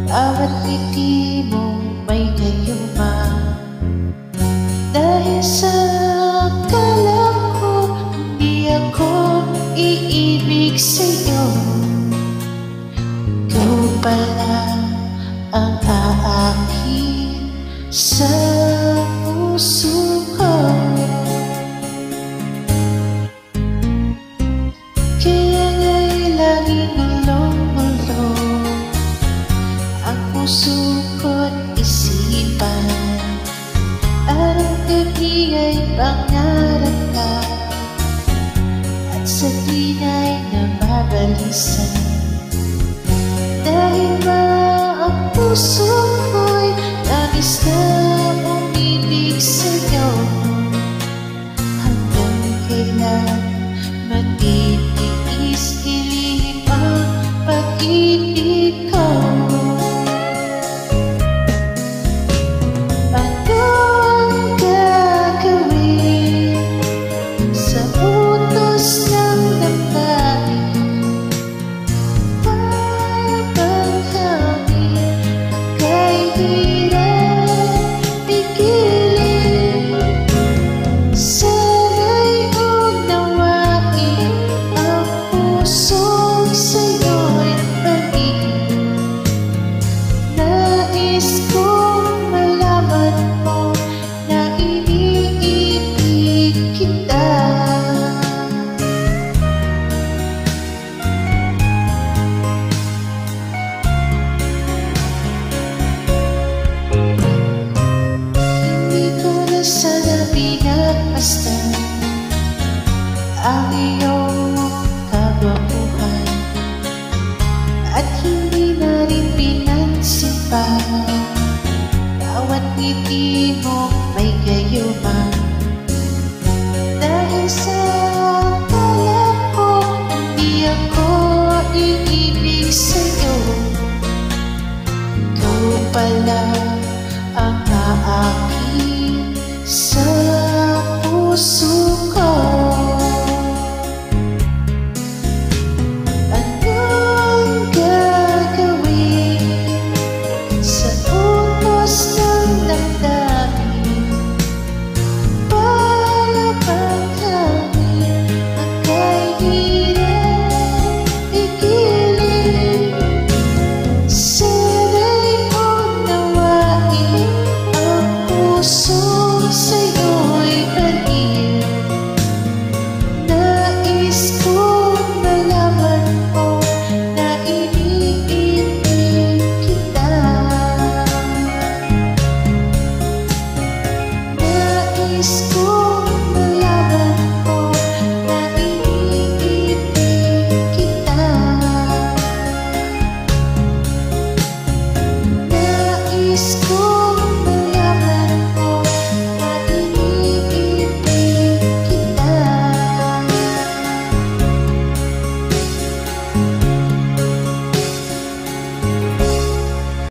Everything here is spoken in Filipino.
Bawat ngiti mo may gayuma. Dahil sa akala ko hindi ako iibig sa'yo, ikaw pala ang aakin sa puso ko. Kaya nga'y laging ulong-ulong ang puso ko't isipan. Araw-gabi ay pangarap ka at sa tina'y nababalisan. Dahil ba ang puso ko'y nais na umibig sa'yo, hanggang kailan matitiis ilihim ang pag-ibig ko. Pinagmasdan ang iyong kababuhan at hindi na rin pinansin pa. Bawat ngiti mo may gayuma. Dahil sa akala ko hindi ako iibig sa'yo, ikaw pala